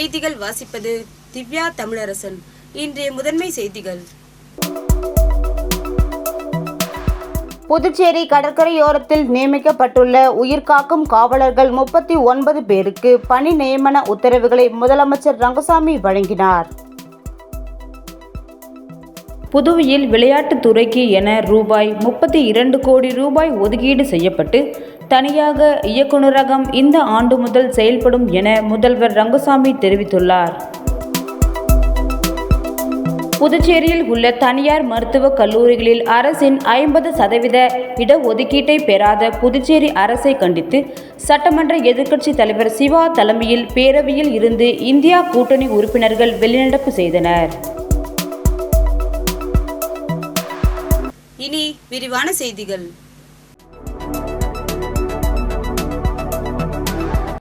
செய்திகள் வாசிப்பது திவ்யா தமிழரசன். இன்றைய முதன்மை செய்திகள். புதுச்சேரி கடற்கரையோரத்தில் நியமிக்கப்பட்டுள்ள உயிர்காக்கும் காவலர்கள் 39 பேருக்கு பணி நியமன உத்தரவுகளை முதலமைச்சர் ரங்கசாமி வழங்கினார். புதுவையில் விளையாட்டுத்துறைக்கு என ரூபாய் 32 கோடி ரூபாய் ஒதுக்கீடு செய்யப்பட்டு தனியாக இயக்குநரகம் இந்த ஆண்டு முதல் செயல்படும் என முதல்வர் ரங்கசாமி தெரிவித்துள்ளார். புதுச்சேரியில் உள்ள தனியார் மருத்துவக் கல்லூரிகளில் அரசின் 50% இடஒதுக்கீட்டை பெறாத புதுச்சேரி அரசை கண்டித்து சட்டமன்ற எதிர்க்கட்சித் தலைவர் சிவா தலைமையில் பேரவையில் இருந்து இந்தியா கூட்டணி உறுப்பினர்கள் வெளிநடப்பு செய்தனர். இனி விரிவான செய்திகள்.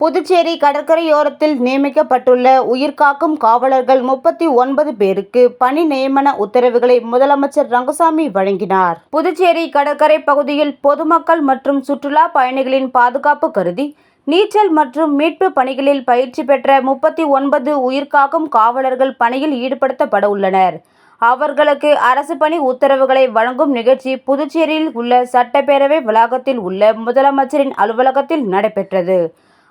புதுச்சேரி கடற்கரையோரத்தில் நியமிக்கப்பட்டுள்ள உயிர்காக்கும் காவலர்கள் 39 பேருக்கு பணி நியமன உத்தரவுகளை முதலமைச்சர் ரங்கசாமி வழங்கினார். புதுச்சேரி கடற்கரை பகுதியில் பொதுமக்கள் மற்றும் சுற்றுலா பயணிகளின் பாதுகாப்பு கருதி நீச்சல் மற்றும் மீட்பு பணிகளில் பயிற்சி பெற்ற 39 உயிர்காக்கும் காவலர்கள் பணியில் ஈடுபடுத்தப்பட உள்ளனர். அவர்களுக்கு அரசு பணி உத்தரவுகளை வழங்கும் நிகழ்ச்சி புதுச்சேரியில் உள்ள சட்டப்பேரவை வளாகத்தில் உள்ள முதலமைச்சரின் அலுவலகத்தில் நடைபெற்றது.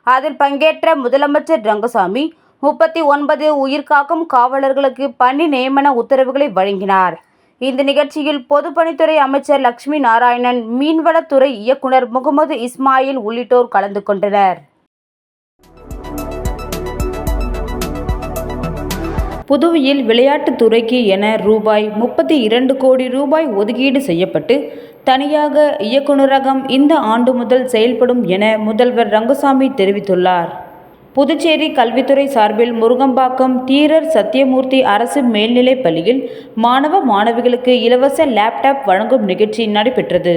அதில் பங்கேற்ற முதலமைச்சர் ரங்கசாமி 39 உயிர்காக்கும் காவலர்களுக்கு பணி நியமன உத்தரவுகளை வழங்கினார். இந்த நிகழ்ச்சியில் பொதுப்பணித்துறை அமைச்சர் லட்சுமி நாராயணன், மீன்வளத்துறை இயக்குனர் முகமது இஸ்மாயில் உள்ளிட்டோர் கலந்து கொண்டனர். புதுவையில் விளையாட்டுத்துறைக்கு என ரூபாய் 32 கோடி ரூபாய் ஒதுக்கீடு செய்யப்பட்டு தனியாக இயக்குநரகம் இந்த ஆண்டு முதல் செயல்படும் என முதல்வர் ரங்கசாமி தெரிவித்துள்ளார். புதுச்சேரி கல்வித்துறை சார்பில் முருங்கம்பாக்கம் தீரர் சத்தியமூர்த்தி அரசு மேல்நிலைப் பள்ளியில் மாணவ மாணவிகளுக்கு இலவச லேப்டாப் வழங்கும் நிகழ்ச்சி நடைபெற்றது.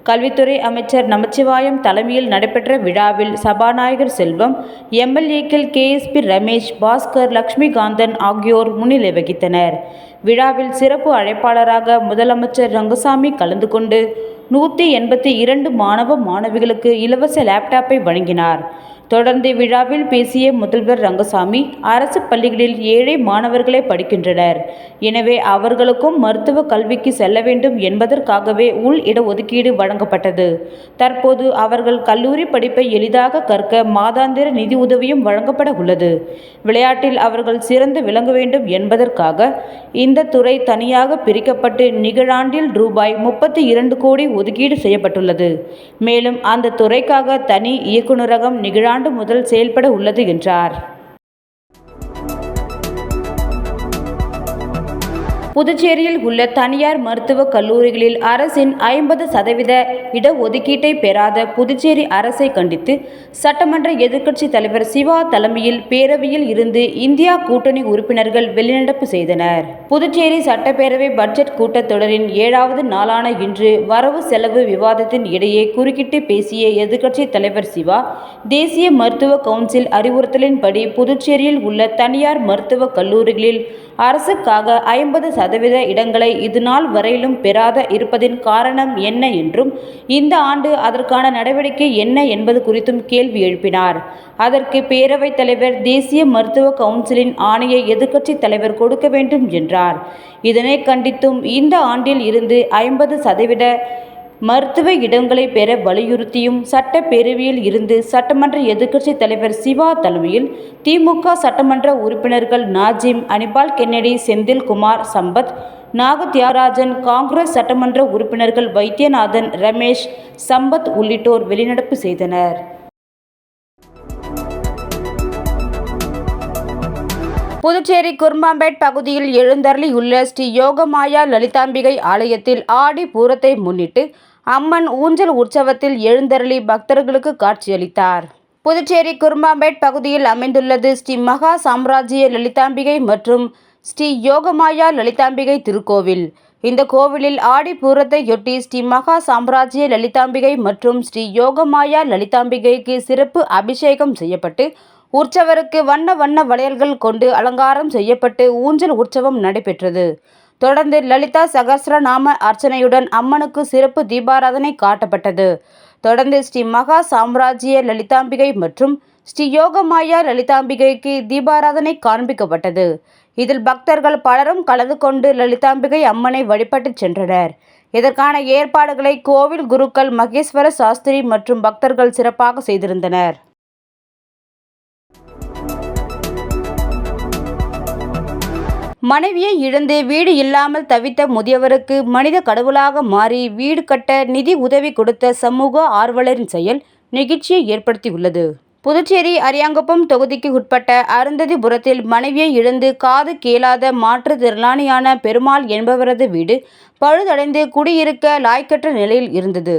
கல்வித்துறை அமைச்சர் நமச்சிவாயம் தலைமையில் நடைபெற்ற விழாவில் சபாநாயகர் செல்வம், எம்எல்ஏக்கள் KSP ரமேஷ், பாஸ்கர், லட்சுமிகாந்தன் ஆகியோர் முன்னிலை வகித்தனர். விழாவில் சிறப்பு அழைப்பாளராக முதலமைச்சர் ரங்கசாமி கலந்து கொண்டு 182 மாணவ மாணவிகளுக்கு இலவச லேப்டாப்பை வழங்கினார். தொடர்ந்து விழாவில் பேசிய முதல்வர் ரங்கசாமி, அரசு பள்ளிகளில் ஏழை மாணவர்களே படிக்கின்றனர். எனவே அவர்களுக்கும் மருத்துவ கல்விக்கு செல்ல வேண்டும் என்பதற்காகவே உள் இடஒதுக்கீடு வழங்கப்பட்டது. தற்போது அவர்கள் கல்லூரி படிப்பை எளிதாக கற்க மாதாந்திர நிதி உதவியும் வழங்கப்பட உள்ளது. விளையாட்டில் அவர்கள் சிறந்து விளங்க வேண்டும் என்பதற்காக இந்த துறை தனியாக பிரிக்கப்பட்டு நிகழாண்டில் ரூபாய் 32 கோடி ஒதுக்கீடு செய்யப்பட்டுள்ளது. மேலும் அந்த துறைக்காக தனி இயக்குநரகம் நிகழாண்டு முதல் செயல்பட உள்ளது என்றார். புதுச்சேரியில் உள்ள தனியார் மருத்துவக் கல்லூரிகளில் அரசின் 50% இடஒதுக்கீட்டை பெறாத புதுச்சேரி அரசை கண்டித்து சட்டமன்ற எதிர்க்கட்சித் தலைவர் சிவா தலைமையில் பேரவையில் இருந்து இந்தியா கூட்டணி உறுப்பினர்கள் வெளிநடப்பு செய்தனர். புதுச்சேரி சட்டப்பேரவை பட்ஜெட் கூட்டத்தொடரின் 7வது நாளான இன்று வரவு செலவு விவாதத்தின் இடையே குறுக்கிட்டு பேசிய எதிர்க்கட்சித் தலைவர் சிவா, தேசிய மருத்துவ கவுன்சில் அறிவுறுத்தலின்படி புதுச்சேரியில் உள்ள தனியார் மருத்துவக் கல்லூரிகளில் அரசுக்காக 50% இடங்களை இதுநாள் வரையிலும் பெறாத இருப்பதின் காரணம் என்ன என்றும், இந்த ஆண்டு அதற்கான நடவடிக்கை என்ன என்பது குறித்தும் கேள்வி எழுப்பினார். அதற்கு பேரவைத் தலைவர், தேசிய மருத்துவ கவுன்சிலின் ஆணையை எதிர்க்கட்சித் தலைவர் கொடுக்க வேண்டும் என்றார். இதனை கண்டித்தும் இந்த ஆண்டில் இருந்து 50% மருத்துவ இடங்களை பெற வலியுறுத்தியும் சட்டப்பேரவையில் இருந்து சட்டமன்ற எதிர்க்கட்சித் தலைவர் சிவா தலைமையில் திமுக சட்டமன்ற உறுப்பினர்கள் நாஜிம், அனிபால் கென்னடி, செந்தில்குமார், சம்பத், நாகத்யாகராஜன், காங்கிரஸ் சட்டமன்ற உறுப்பினர்கள் வைத்தியநாதன், ரமேஷ், சம்பத் உள்ளிட்டோர் வெளிநடப்பு செய்தனர். புதுச்சேரி குரும்பாம்பேட் பகுதியில் எழுந்தருளியுள்ள ஸ்ரீ யோகமாயா லலிதாம்பிகை ஆலயத்தில் ஆடி பூரத்தை முன்னிட்டு அம்மன் ஊஞ்சல் உற்சவத்தில் எழுந்தருளி பக்தர்களுக்கு காட்சியளித்தார். புதுச்சேரி குரும்பாம்பேட் பகுதியில் அமைந்துள்ளது ஸ்ரீ மகா சாம்ராஜ்ய லலிதாம்பிகை மற்றும் ஸ்ரீ யோகமாயா லலிதாம்பிகை திருக்கோவில். இந்த கோவிலில் ஆடி பூரத்தையொட்டி ஸ்ரீ மகா சாம்ராஜ்ய லலிதாம்பிகை மற்றும் ஸ்ரீ யோகமாயா லலிதாம்பிகைக்கு சிறப்பு அபிஷேகம் செய்யப்பட்டு உற்சவருக்கு வண்ண வண்ண வளையல்கள் கொண்டு அலங்காரம் செய்யப்பட்டு ஊஞ்சல் உற்சவம் நடைபெற்றது. தொடர்ந்து லலிதா சகஸ்ரநாம அர்ச்சனையுடன் அம்மனுக்கு சிறப்பு தீபாராதனை காட்டப்பட்டது. தொடர்ந்து ஸ்ரீ மகா சாம்ராஜ்ய லலிதாம்பிகை மற்றும் ஸ்ரீ யோகமாயா லலிதாம்பிகைக்கு தீபாராதனை காண்பிக்கப்பட்டது. இதில் பக்தர்கள் பலரும் கலந்து கொண்டு லலிதாம்பிகை அம்மனை வழிபட்டு சென்றனர். இதற்கான ஏற்பாடுகளை கோவில் குருக்கள் மகேஸ்வர சாஸ்திரி மற்றும் பக்தர்கள் சிறப்பாக செய்திருந்தனர். மனைவியை இழந்து வீடு இல்லாமல் தவித்த முதியவருக்கு மனித கடவுளாக மாறி வீடு கட்ட நிதி உதவி கொடுத்த சமூக ஆர்வலரின் செயல் நெகிழ்ச்சியை ஏற்படுத்தியுள்ளது. புதுச்சேரி அரியாங்குப்பம் தொகுதிக்கு உட்பட்ட அருந்ததிபுரத்தில் மனைவியை இழந்து காது கேளாத மாற்றுத்திறனாளியான பெருமாள் என்பவரது வீடு பழுதடைந்து குடியிருக்க லாய்க்கற்ற நிலையில் இருந்தது.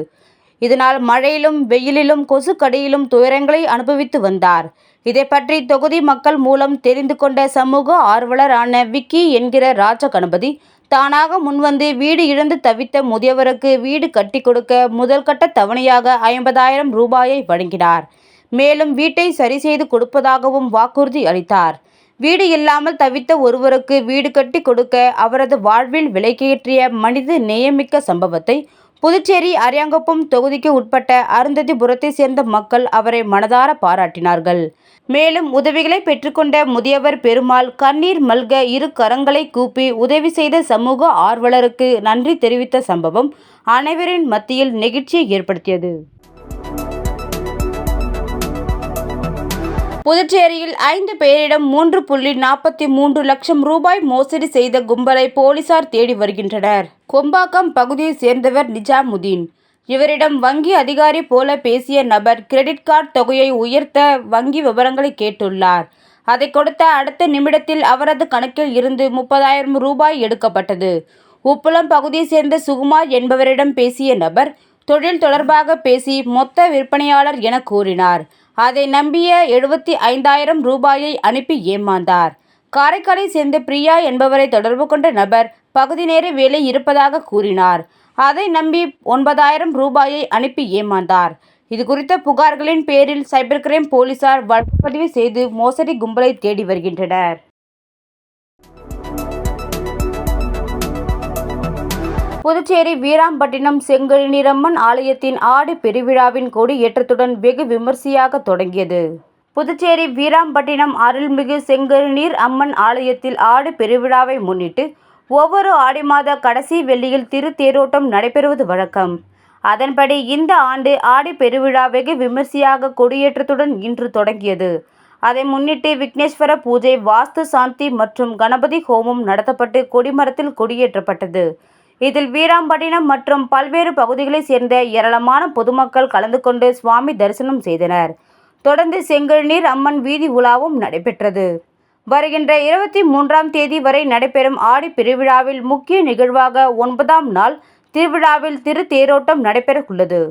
இதனால் மழையிலும் வெயிலிலும் கொசுக்கடியிலும் துயரங்களை அனுபவித்து வந்தார். இதை பற்றி தொகுதி மக்கள் மூலம் தெரிந்து கொண்ட சமூக ஆர்வலரான விக்கி என்கிற ராஜகணபதி தானாக முன்வந்து வீடு இழந்து தவித்த முதியவருக்கு வீடு கட்டி கொடுக்க முதல் கட்ட தவணையாக 50,000 ரூபாயை வழங்கினார். மேலும் வீட்டை சரி செய்து கொடுப்பதாகவும் வாக்குறுதி அளித்தார். வீடு இல்லாமல் தவித்த ஒருவருக்கு வீடு கட்டி கொடுக்க அவரது வாழ்வில் விலைக்கேற்றிய மனித நேயமிக்க சம்பவத்தை புதுச்சேரி அரியாங்குப்பம் தொகுதிக்கு உட்பட்ட அருந்ததிபுரத்தை சேர்ந்த மக்கள் அவரை மனதார பாராட்டினார்கள். மேலும் உதவிகளை பெற்றுக்கொண்ட முதியவர் பெருமாள் கண்ணீர் மல்க இரு கரங்களை கூப்பி உதவி செய்த சமூக ஆர்வலருக்கு நன்றி தெரிவித்த சம்பவம் அனைவரின் மத்தியில் நெகிழ்ச்சியை ஏற்படுத்தியது. புதுச்சேரியில் 5 பேரிடம் 3.43 லட்சம் ரூபாய் மோசடி செய்த கும்பலை போலீசார் தேடி வருகின்றனர். கொம்பாக்கம் பகுதியைச் சேர்ந்தவர் நிஜாமுதீன். இவரிடம் வங்கி அதிகாரி போல பேசிய நபர் கிரெடிட் கார்டு தொகையை உயர்த்த வங்கி விவரங்களை கேட்டுள்ளார். அதை கொடுத்த அடுத்த நிமிடத்தில் அவரது கணக்கில் இருந்து 30,000 ரூபாய் எடுக்கப்பட்டது. உப்புளம் பகுதியைச் சேர்ந்த சுகுமார் என்பவரிடம் பேசிய நபர் தொழில் தொடர்பாக பேசி மொத்த விற்பனையாளர் என கூறினார். அதை நம்பிய 75,000 ரூபாயை அனுப்பி ஏமாந்தார். காரைக்காலை சேர்ந்த பிரியா என்பவரை தொடர்பு கொண்ட நபர் பகுதி நேர வேலை இருப்பதாக கூறினார். அதை நம்பி 9,000 ரூபாயை அனுப்பி ஏமாந்தார். இது குறித்த புகார்களின் பேரில் சைபர் கிரைம் போலீசார் வழக்கு பதிவு செய்து மோசடி கும்பலை தேடி வருகின்றனர். புதுச்சேரி வீராம்பட்டினம் செங்கழுநீரம்மன் ஆலயத்தின் ஆடி பெருவிழாவின் கொடியேற்றத்துடன் வெகு விமர்சையாக தொடங்கியது. புதுச்சேரி வீராம்பட்டினம் அருள்மிகு செங்கழுநீர் அம்மன் ஆலயத்தில் ஆடி பெருவிழாவை முன்னிட்டு ஒவ்வொரு ஆடி மாத கடைசி வெள்ளியில் திருத்தேரோட்டம் நடைபெறுவது வழக்கம். அதன்படி இந்த ஆண்டு ஆடி பெருவிழா வெகு விமர்சையாக கொடியேற்றத்துடன் இன்று தொடங்கியது. அதை முன்னிட்டு விக்னேஸ்வர பூஜை, வாஸ்து சாந்தி மற்றும் கணபதி ஹோமம் நடத்தப்பட்டு கொடிமரத்தில் கொடியேற்றப்பட்டது. இதில் வீராம்பட்டினம் மற்றும் பல்வேறு பகுதிகளைச் சேர்ந்த ஏராளமான பொதுமக்கள் கலந்து கொண்டு சுவாமி தரிசனம் செய்தனர். தொடர்ந்து செங்கழுநீர் அம்மன் வீதி உலாவும் நடைபெற்றது. வருகின்ற 23ஆம் தேதி வரை நடைபெறும் ஆடி பெருவிழாவில் முக்கிய நிகழ்வாக 9ஆம் நாள் திருவிழாவில் திருத்தேரோட்டம் நடைபெற உள்ளது.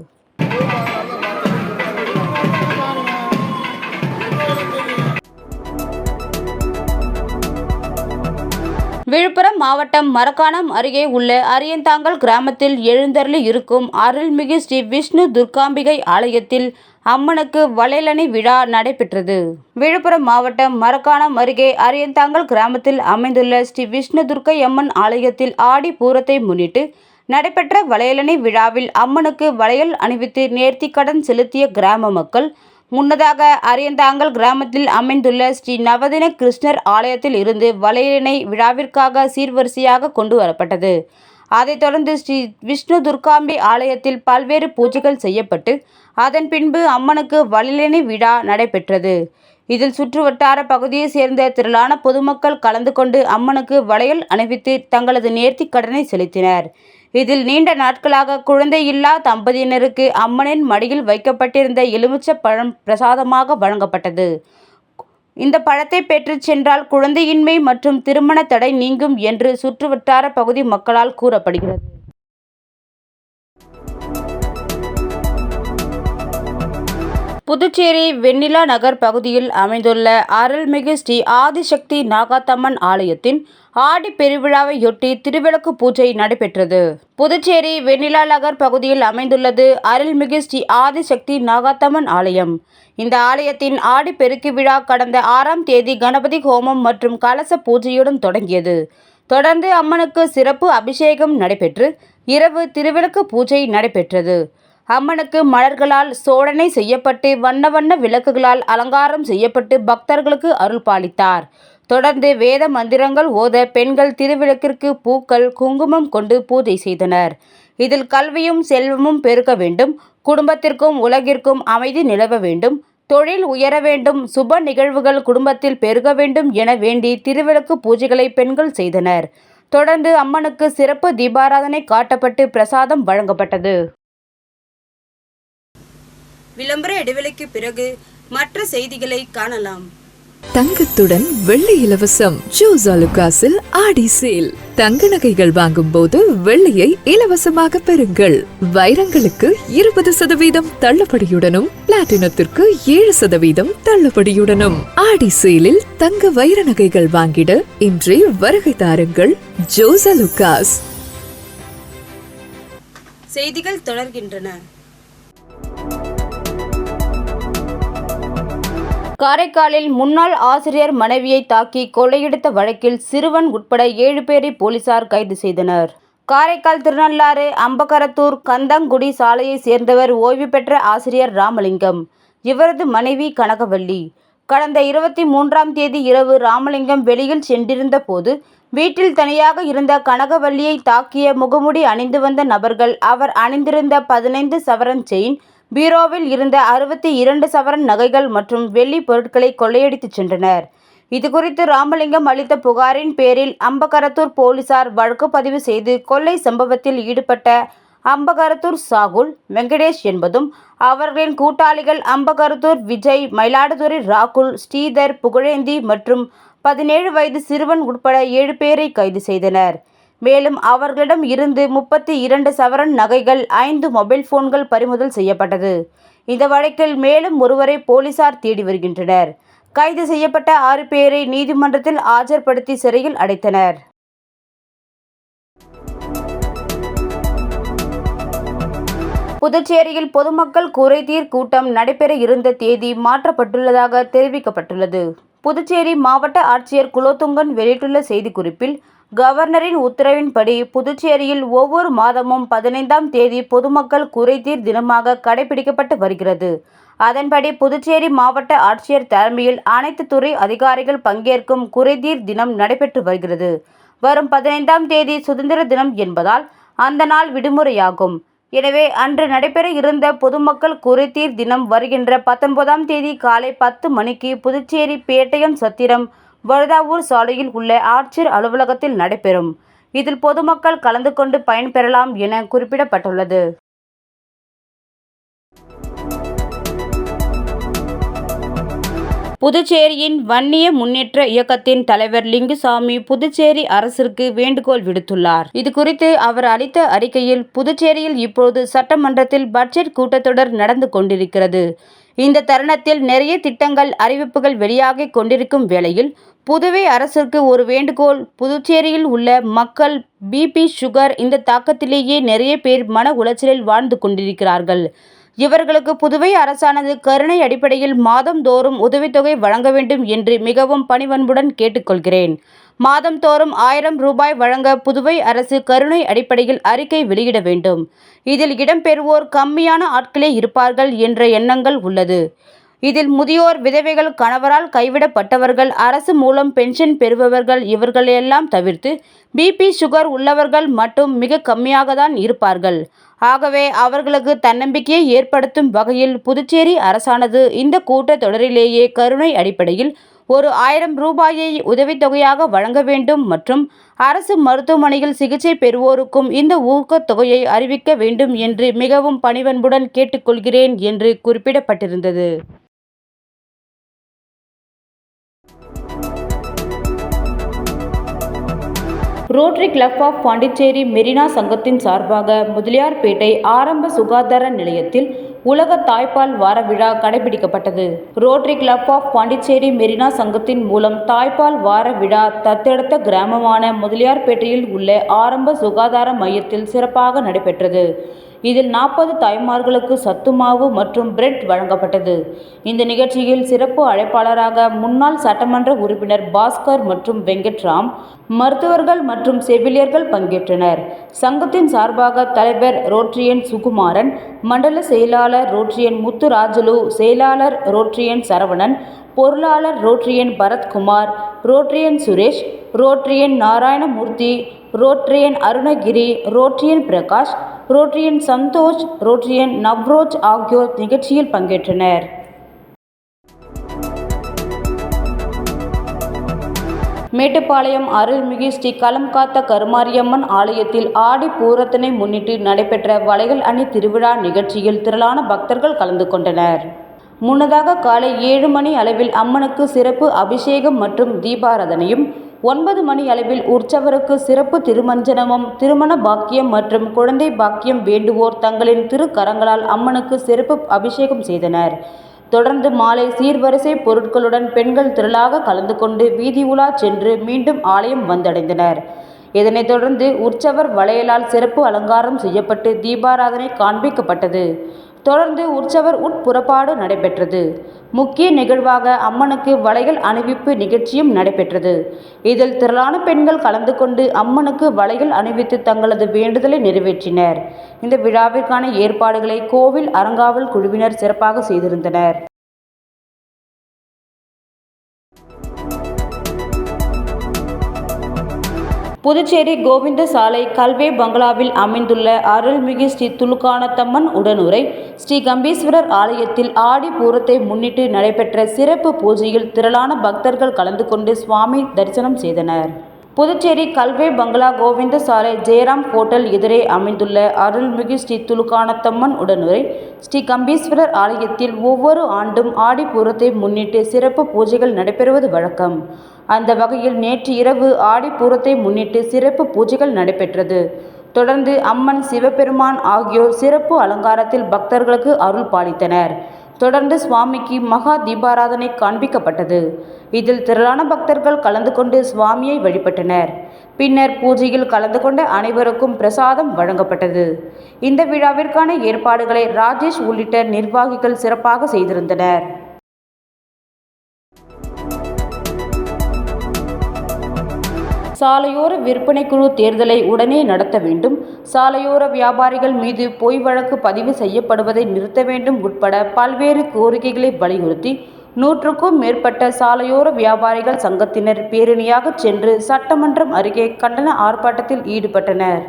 விழுப்புரம் மாவட்டம் மரக்காணம் அருகே உள்ள அரியந்தாங்கல் கிராமத்தில் எழுந்தருளி இருக்கும் அருள்மிகு ஸ்ரீ விஷ்ணு துர்காம்பிகை ஆலயத்தில் அம்மனுக்கு வளையலணி விழா நடைபெற்றது. விழுப்புரம் மாவட்டம் மரக்காணம் அருகே அரியந்தாங்கல் கிராமத்தில் அமைந்துள்ள ஸ்ரீ விஷ்ணு துர்க்கை அம்மன் ஆலயத்தில் ஆடி பூரத்தை முன்னிட்டு நடைபெற்ற வளையலணி விழாவில் அம்மனுக்கு வளையல் அணிவித்து நேர்த்திக்கடன் செலுத்திய கிராம மக்கள் முன்னதாக அரியந்தாங்கல் கிராமத்தில் அமைந்துள்ள ஸ்ரீ நவதின கிருஷ்ணர் ஆலயத்தில் இருந்து வளையலினை விழாவிற்காக சீர்வரிசையாக கொண்டு வரப்பட்டது. அதைத் தொடர்ந்து ஸ்ரீ விஷ்ணு துர்காம்பி ஆலயத்தில் பல்வேறு பூஜைகள் செய்யப்பட்டு அதன் பின்பு அம்மனுக்கு வளையலினை விழா நடைபெற்றது. இதில் சுற்றுவட்டார பகுதியை சேர்ந்த திரளான பொதுமக்கள் கலந்து கொண்டு அம்மனுக்கு வளையல் அணிவித்து தங்களது நேர்த்திக் கடனை செலுத்தினர். இதில் நீண்ட நாட்களாக குழந்தை இல்லா தம்பதியினருக்கு அம்மனின் மடியில் வைக்கப்பட்டிருந்த எலுமிச்சை பழம் பிரசாதமாக வழங்கப்பட்டது. இந்த பழத்தை பெற்றுச் சென்றால் குழந்தையின்மை மற்றும் திருமண தடை நீங்கும் என்று சுற்றுவட்டார பகுதி மக்களால் கூறப்படுகிறது. புதுச்சேரி வெண்ணிலா நகர் பகுதியில் அமைந்துள்ள அருள்மிகு ஸ்ரீ ஆதிசக்தி நாகாத்தம்மன் ஆலயத்தின் ஆடி பெருவிழாவையொட்டி திருவிளக்கு பூஜை நடைபெற்றது. புதுச்சேரி வெண்ணிலா நகர் பகுதியில் அமைந்துள்ளது அருள்மிகு ஸ்ரீ ஆதிசக்தி நாகாத்தம்மன் ஆலயம். இந்த ஆலயத்தின் ஆடி பெருக்கு விழா கடந்த 6ஆம் தேதி கணபதி ஹோமம் மற்றும் கலச பூஜையுடன் தொடங்கியது. தொடர்ந்து அம்மனுக்கு சிறப்பு அபிஷேகம் நடைபெற்று இரவு திருவிளக்கு பூஜை நடைபெற்றது. அம்மனுக்கு மலர்களால் சோடனை செய்யப்பட்டு வண்ண வண்ண விளக்குகளால் அலங்காரம் செய்யப்பட்டு பக்தர்களுக்கு அருள் பாலித்தார். தொடர்ந்து வேத மந்திரங்கள் ஓத பெண்கள் திருவிளக்கிற்கு பூக்கள் குங்குமம் கொண்டு பூஜை செய்தனர். இதில் கல்வியும் செல்வமும் பெருக வேண்டும், குடும்பத்திற்கும் உலகிற்கும் அமைதி நிலவ வேண்டும், தொழில் உயர வேண்டும், சுப நிகழ்வுகள் குடும்பத்தில் பெருக வேண்டும் என வேண்டி திருவிளக்கு பூஜைகளை பெண்கள் செய்தனர். தொடர்ந்து அம்மனுக்கு சிறப்பு தீபாராதனை காட்டப்பட்டு பிரசாதம் வழங்கப்பட்டது. விளம்பர இடைவெளிக்கு பிறகு மற்ற செய்திகளை காணலாம். தங்கத்துடன் வெள்ளி இலவசம். ஜோஸ் ஆலுகாஸில் ஆடி சேல். தங்க நகைகள் வாங்கும் போது வெள்ளியை இலவசமாக பெறுங்கள். வைரங்களுக்கு 20% தள்ளுபடியுடனும் பிளாட்டினத்திற்கு 7% தள்ளுபடியுடனும் ஆடி சேலில் தங்க வைர நகைகள் வாங்கிட இன்றே வருகை தாருங்கள். ஜோஸ் ஆலுகாஸ். செய்திகள் தொடர்கின்றன. காரைக்காலில் முன்னாள் ஆசிரியர் மனைவியை தாக்கி கொள்ளையடித்த வழக்கில் சிறுவன் உட்பட 7 பேரை போலீசார் கைது செய்தனர். காரைக்கால் திருநள்ளாறு அம்பகரத்தூர் கந்தங்குடி சாலையை சேர்ந்தவர் ஓய்வு பெற்ற ஆசிரியர் ராமலிங்கம். இவரது மனைவி கனகவள்ளி. கடந்த 23ஆம் தேதி இரவு ராமலிங்கம் வெளியில் சென்றிருந்த போது வீட்டில் தனியாக இருந்த கனகவள்ளியை தாக்கிய முகமூடி அணிந்து வந்த நபர்கள் அவர் அணிந்திருந்த 15 சவரன் செயின், பீரோவில் இருந்த 62 சவரன் நகைகள் மற்றும் வெள்ளி பொருட்களை கொள்ளையடித்து சென்றனர். இதுகுறித்து ராமலிங்கம் அளித்த புகாரின் பேரில் அம்பகரத்தூர் போலீசார் வழக்கு பதிவு செய்து கொள்ளை சம்பவத்தில் ஈடுபட்ட அம்பகரத்தூர் சாகுல், வெங்கடேஷ் என்பதும் அவர்களின் கூட்டாளிகள் அம்பகரத்தூர் விஜய், மயிலாடுதுறை ராகுல், ஸ்ரீதர், புகழேந்தி மற்றும் 17 வயது சிறுவன் உட்பட 7 பேரை கைது செய்தனர். மேலும் அவர்களிடம் இருந்து 32 சவரன் நகைகள், 5 மொபைல் போன்கள் பறிமுதல் செய்யப்பட்டது. இந்த வழக்கில் மேலும் ஒருவரை போலீசார் தேடி வருகின்றனர். கைது செய்யப்பட்ட 6 பேரை நீதிமன்றத்தில் ஆஜர்படுத்தி சிறையில் அடைத்தனர். புதுச்சேரியில் பொதுமக்கள் குறைதீர் கூட்டம் நடைபெற இருந்த தேதி மாற்றப்பட்டுள்ளதாக தெரிவிக்கப்பட்டுள்ளது. புதுச்சேரி மாவட்ட ஆட்சியர் குலோத்துங்கன் வெளியிட்டுள்ள செய்திக்குறிப்பில், கவர்னரின் உத்தரவின்படி புதுச்சேரியில் ஒவ்வொரு மாதமும் 15ஆம் தேதி பொதுமக்கள் குறைதீர் தினமாக கடைபிடிக்கப்பட்டு வருகிறது. அதன்படி புதுச்சேரி மாவட்ட ஆட்சியர் தலைமையில் அனைத்து துறை அதிகாரிகள் பங்கேற்கும் குறைதீர் தினம் நடைபெற்று வருகிறது. வரும் 15ஆம் தேதி சுதந்திர தினம் என்பதால் அந்த நாள் விடுமுறையாகும். எனவே அன்று நடைபெற இருந்த பொதுமக்கள் குறைதீர் தினம் வருகின்ற 19ஆம் தேதி காலை 10 மணிக்கு புதுச்சேரி பேட்டையம் சத்திரம், வழுதாவூர் சாலையில் உள்ள ஆட்சியர் அலுவலகத்தில் நடைபெறும். இதில் பொதுமக்கள் கலந்து கொண்டு பயன்பெறலாம் என குறிப்பிடப்பட்டுள்ளது. புதுச்சேரியின் வன்னிய முன்னேற்ற இயக்கத்தின் தலைவர் லிங்குசாமி புதுச்சேரி அரசிற்கு வேண்டுகோள் விடுத்துள்ளார். இதுகுறித்து அவர் அளித்த அறிக்கையில், புதுச்சேரியில் இப்போது சட்டமன்றத்தில் பட்ஜெட் கூட்டத்தொடர் நடந்து கொண்டிருக்கிறது. இந்த தருணத்தில் நிறைய திட்டங்கள், அறிவிப்புகள் வெளியாகி கொண்டிருக்கும் வேளையில் புதுவை அரசிற்கு ஒரு வேண்டுகோள். புதுச்சேரியில் உள்ள மக்கள் பிபி, சுகர் இந்த தாக்கத்திலேயே நிறைய பேர் மன உளைச்சலில் வாழ்ந்து கொண்டிருக்கிறார்கள். இவர்களுக்கு புதுவை அரசானது கருணை அடிப்படையில் மாதந்தோறும் உதவித்தொகை வழங்க வேண்டும் என்று மிகவும் பணிவன்புடன் கேட்டுக்கொள்கிறேன். மாதந்தோறும் 1000 ரூபாய் வழங்க புதுவை அரசு கருணை அடிப்படையில் அறிக்கை வெளியிட வேண்டும். இதில் இடம்பெறுவோர் கம்மியான ஆட்களே இருப்பார்கள் என்ற எண்ணங்கள் உள்ளது. இதில் முதியோர், விதவைகள், கணவரால் கைவிடப்பட்டவர்கள், அரசு மூலம் பென்ஷன் பெறுபவர்கள் இவர்களெல்லாம் தவிர்த்து பிபி, சுகர் உள்ளவர்கள் மட்டும் மிக கம்மியாக தான் இருப்பார்கள். ஆகவே அவர்களுக்கு தன்னம்பிக்கையை ஏற்படுத்தும் வகையில் புதுச்சேரி அரசானது இந்த கூட்டத்தொடரிலேயே கருணை அடிப்படையில் ஒரு 1000 ரூபாயை உதவித்தொகையாக வழங்க வேண்டும் மற்றும் அரசு மருத்துவமனையில் சிகிச்சை பெறுவோருக்கும் இந்த ஊக்கத்தொகையை அறிவிக்க வேண்டும் என்று மிகவும் பணிவன்புடன் கேட்டுக்கொள்கிறேன் என்று குறிப்பிடப்பட்டிருந்தது. Rotary club of Pondicherry Marina சங்கத்தின் சார்பாக முதலியார்பேட்டை ஆரம்ப சுகாதார நிலையத்தில் உலக தாய்ப்பால் வார விழா கடைபிடிக்கப்பட்டது. Rotary club of Pondicherry Marina சங்கத்தின் மூலம் தாய்ப்பால் வார விழா தத்தெடுத்த கிராமமான முதலியார்பேட்டையில் உள்ள ஆரம்ப சுகாதார மையத்தில் சிறப்பாக நடைபெற்றது. இதில் 40 தாய்மார்களுக்கு சத்துமாவு மற்றும் பிரெட் வழங்கப்பட்டது. இந்த நிகழ்ச்சியில் சிறப்பு அழைப்பாளராக முன்னாள் சட்டமன்ற உறுப்பினர் பாஸ்கர் மற்றும் வெங்கட்ராம், மருத்துவர்கள் மற்றும் செவிலியர்கள் பங்கேற்றனர். சங்கத்தின் சார்பாக தலைவர் ரோட்ரியன் சுகுமாரன், மண்டல செயலாளர் ரோட்ரியன் முத்துராஜலு, செயலாளர் ரோட்ரியன் சரவணன், பொருளாளர் ரோட்ரியன் பரத்குமார், ரோட்ரியன் சுரேஷ், ரோட்ரியன் நாராயணமூர்த்தி, ரோட்ரியன் அருணகிரி, ரோட்ரியன் பிரகாஷ், ரோட்ரியன் சந்தோஷ், ரோட்ரியன் நவ்ரோஜ் ஆகியோர் நிகழ்ச்சியில் பங்கேற்றனர். மேட்டுப்பாளையம் அருள்மிகு ஸ்ரீ களம்காத்த கருமாரியம்மன் ஆலயத்தில் ஆடி பூரத்தினை முன்னிட்டு நடைபெற்ற வளையல் அணி திருவிழா நிகழ்ச்சியில் திரளான பக்தர்கள் கலந்து கொண்டனர். முன்னதாக காலை 7 மணி அளவில் அம்மனுக்கு சிறப்பு அபிஷேகம் மற்றும் தீபாராதனையும், 9 மணி அளவில் உற்சவருக்கு சிறப்பு திருமஞ்சனமும், திருமண பாக்கியம் மற்றும் குழந்தை பாக்கியம் வேண்டுவோர் தங்களின் திருக்கரங்களால் அம்மனுக்கு சிறப்பு அபிஷேகம் செய்தனர். தொடர்ந்து மாலை சீர்வரிசை பொருட்களுடன் பெண்கள் திரளாக கலந்து கொண்டு வீதி உலா சென்று மீண்டும் ஆலயம் வந்தடைந்தனர். இதனைத் தொடர்ந்து உற்சவர் வளையலால் சிறப்பு அலங்காரம் செய்யப்பட்டு தீபாராதனை காண்பிக்கப்பட்டது. தொடர்ந்து உற்சவர் உட்புறப்பாடு நடைபெற்றது. முக்கிய நிகழ்வாக அம்மனுக்கு வளையல் அணிவிப்பு நிகழ்ச்சியும் நடைபெற்றது. இதில் திரளான பெண்கள் கலந்து கொண்டு அம்மனுக்கு வளையல் அணிவித்து தங்களது வேண்டுதலை நிறைவேற்றினர். இந்த விழாவிற்கான ஏற்பாடுகளை கோவில் அறங்காவல் குழுவினர் சிறப்பாக செய்திருந்தனர். புதுச்சேரி கோவிந்த சாலை கல்வே பங்களாவில் அமைந்துள்ள அருள்மிகு ஸ்ரீ துலுக்கானத்தம்மன் உடனுறை ஸ்ரீ கம்பீஸ்வரர் ஆலயத்தில் ஆடி பூரத்தை முன்னிட்டு நடைபெற்ற சிறப்பு பூஜையில் திரளான பக்தர்கள் கலந்து கொண்டு சுவாமி தரிசனம் செய்தனர். புதுச்சேரி கல்வே பங்களா கோவிந்த சாலை ஜெயராம் ஹோட்டல் எதிரே அமைந்துள்ள அருள்மிகு ஸ்ரீ துலுக்கானத்தம்மன் உடனுறை ஸ்ரீ கம்பீஸ்வரர் ஆலயத்தில் ஒவ்வொரு ஆண்டும் ஆடிப்பூரத்தை முன்னிட்டு சிறப்பு பூஜைகள் நடைபெறுவது வழக்கம். அந்த வகையில் நேற்று இரவு ஆடிப்பூரத்தை முன்னிட்டு சிறப்பு பூஜைகள் நடைபெற்றது. தொடர்ந்து அம்மன், சிவபெருமான் ஆகியோர் சிறப்பு அலங்காரத்தில் பக்தர்களுக்கு அருள் பாலித்தனர். தொடர்ந்து சுவாமிக்கு மகா தீபாராதனை காண்பிக்கப்பட்டது. இதில் திரளான பக்தர்கள் கலந்து கொண்டு சுவாமியை வழிபட்டனர். பின்னர் பூஜையில் கலந்து கொண்ட அனைவருக்கும் பிரசாதம் வழங்கப்பட்டது. இந்த விழாவிற்கான ஏற்பாடுகளை ராஜேஷ் உள்ளிட்ட நிர்வாகிகள் சிறப்பாக செய்திருந்தனர். சாலையோர விற்பனை குழு தேர்தலை உடனே நடத்த வேண்டும், சாலையோர வியாபாரிகள் மீது பொய் வழக்கு பதிவு செய்யப்படுவதை நிறுத்த வேண்டும் உட்பட பல்வேறு கோரிக்கைகளை வலியுறுத்தி 100க்கும் மேற்பட்ட சாலையோர வியாபாரிகள் சங்கத்தினர் பேரணியாக சென்று சட்டமன்றம் அருகே கண்டன ஆர்ப்பாட்டத்தில் ஈடுபட்டனர்.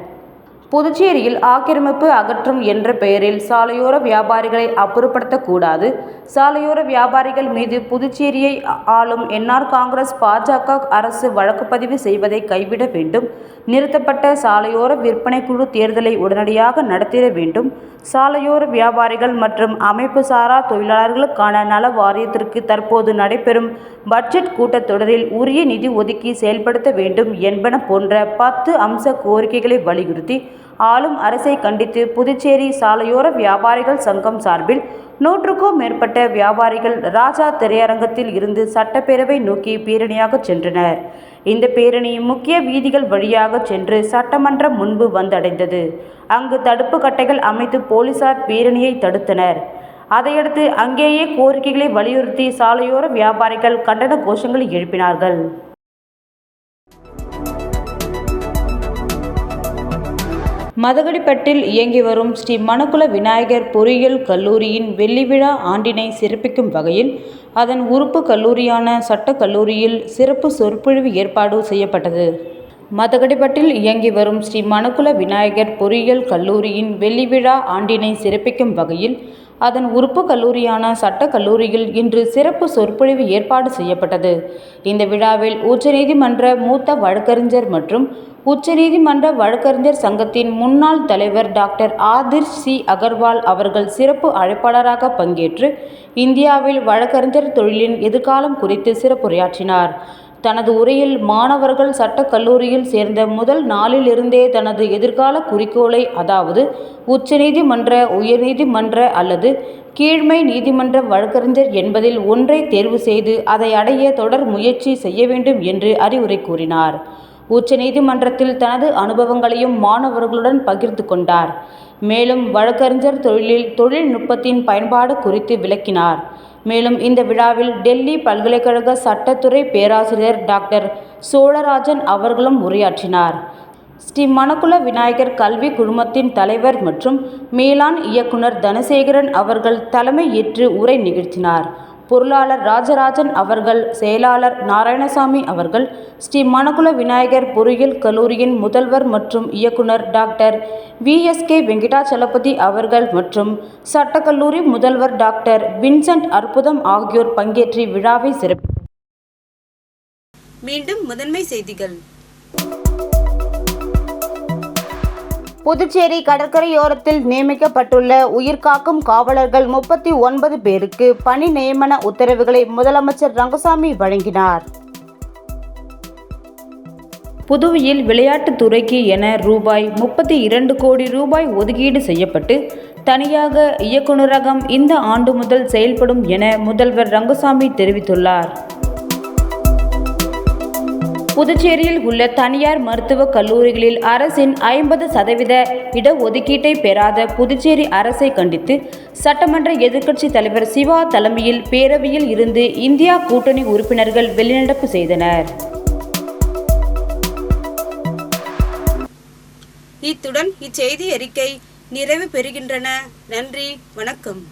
புதுச்சேரியில் ஆக்கிரமிப்பு அகற்றும் என்ற பெயரில் சாலையோர வியாபாரிகளை அப்புறப்படுத்தக்கூடாது, சாலையோர வியாபாரிகள் மீது புதுச்சேரியை ஆளும் என்ஆர் காங்கிரஸ் பாஜக அரசு வழக்கு பதிவு செய்வதை கைவிட வேண்டும், நிறுத்தப்பட்ட சாலையோர விற்பனை குழு தேர்தலை உடனடியாக நடத்திட வேண்டும், சாலையோர வியாபாரிகள் மற்றும் அமைப்பு சாரா தொழிலாளர்களுக்கான நல வாரியத்திற்கு தற்போது நடைபெறும் பட்ஜெட் கூட்டத்தொடரில் உரிய நிதி ஒதுக்கி செயல்படுத்த வேண்டும் என்பன போன்ற 10 அம்ச கோரிக்கைகளை வலியுறுத்தி ஆளும் அரசை கண்டித்து புதுச்சேரி சாலையோர வியாபாரிகள் சங்கம் சார்பில் 100க்கும் மேற்பட்ட வியாபாரிகள் ராஜா திரையரங்கத்தில் இருந்து சட்டப்பேரவை நோக்கி பேரணியாக சென்றனர். இந்த பேரணி முக்கிய வீதிகள் வழியாக சென்று சட்டமன்றம் முன்பு வந்தடைந்தது. அங்கு தடுப்பு கட்டைகள் அமைத்து போலீசார் பேரணியை தடுத்தனர். அதையடுத்து அங்கேயே கோரிக்கைகளை வலியுறுத்தி சாலையோர வியாபாரிகள் கண்டன கோஷங்களை எழுப்பினார்கள். மதகடிப்பட்டில் இயங்கி வரும் ஸ்ரீ மணக்குள விநாயகர் பொறியியல் கல்லூரியின் வெள்ளி விழா ஆண்டினை சிறப்பிக்கும் வகையில் அதன் உறுப்பு கல்லூரியான சட்டக் கல்லூரியில் சிறப்பு சொற்பொழிவு ஏற்பாடு செய்யப்பட்டது. மதகடிப்பட்டில் இயங்கி வரும் ஸ்ரீ மணக்குள விநாயகர் பொறியியல் கல்லூரியின் வெள்ளி விழா ஆண்டினை சிறப்பிக்கும் வகையில் அதன் உறுப்பு கல்லூரியான சட்டக் கல்லூரியில் இன்று சிறப்பு சொற்பொழிவு ஏற்பாடு செய்யப்பட்டது. இந்த விழாவில் உச்சநீதிமன்ற மூத்த வழக்கறிஞர் மற்றும் உச்சநீதிமன்ற வழக்கறிஞர் சங்கத்தின் முன்னாள் தலைவர் டாக்டர் ஆதிர் சி அகர்வால் அவர்கள் சிறப்பு அழைப்பாளராக பங்கேற்று இந்தியாவில் வழக்கறிஞர் தொழிலின் எதிர்காலம் குறித்து சிறப்புரையாற்றினார். தனது உரையில் மாணவர்கள் சட்டக் கல்லூரியில் சேர்ந்த முதல் நாளிலிருந்தே தனது எதிர்கால குறிக்கோளை, அதாவது உச்சநீதிமன்ற, உயர்நீதிமன்ற அல்லது கீழ்மை நீதிமன்ற வழக்கறிஞர் என்பதில் ஒன்றை தேர்வு செய்து அதை அடைய தொடர் முயற்சி செய்ய வேண்டும் என்று அறிவுரை கூறினார். உச்சநீதிமன்றத்தில் தனது அனுபவங்களையும் மாணவர்களுடன் பகிர்ந்து கொண்டார். மேலும் வழக்கறிஞர் தொழிலில் தொழில்நுட்பத்தின் பயன்பாடு குறித்து விளக்கினார். மேலும் இந்த விழாவில் டெல்லி பல்கலைக்கழக சட்டத்துறை பேராசிரியர் டாக்டர் சோழராஜன் அவர்களும் உரையாற்றினார். ஸ்ரீ மணக்குள விநாயகர் கல்வி குழுமத்தின் தலைவர் மற்றும் மேலாண் இயக்குனர் தனசேகரன் அவர்கள் தலைமை ஏற்று உரை நிகழ்த்தினார். பொருளாளர் ராஜராஜன் அவர்கள், செயலாளர் நாராயணசாமி அவர்கள், ஸ்ரீ மணக்குள விநாயகர் பொறியியல் கல்லூரியின் முதல்வர் மற்றும் இயக்குனர் டாக்டர் VSK வெங்கடாச்சலபதி அவர்கள் மற்றும் சட்டக்கல்லூரி முதல்வர் டாக்டர் வின்சென்ட் அற்புதம் ஆகியோர் பங்கேற்று விழாவை சிறப்பித்தனர். மீண்டும் முதன்மை செய்திகள். புதுச்சேரி கடற்கரையோரத்தில் நியமிக்கப்பட்டுள்ள உயிர்காக்கும் காவலர்கள் 39 பேருக்கு பணி நியமன உத்தரவுகளை முதலமைச்சர் ரங்கசாமி வழங்கினார். புதுவையில் விளையாட்டுத் துறைக்கு என ரூபாய் 32 கோடி ரூபாய் ஒதுக்கீடு செய்யப்பட்டு தனியாக இயக்குநரகம் இந்த ஆண்டு முதல் செயல்படும் என முதல்வர் ரங்கசாமி தெரிவித்துள்ளார். புதுச்சேரியில் உள்ள தனியார் மருத்துவக் கல்லூரிகளில் அரசின் 50% இடஒதுக்கீட்டை பெறாத புதுச்சேரி அரசை கண்டித்து சட்டமன்ற எதிர்க்கட்சி தலைவர் சிவா தலைமையில் பேரவையில் இருந்து இந்தியா கூட்டணி உறுப்பினர்கள் வெளிநடப்பு செய்தனர். இத்துடன் இச்செய்தி அறிக்கை நிறைவு பெறுகின்றன. நன்றி, வணக்கம்.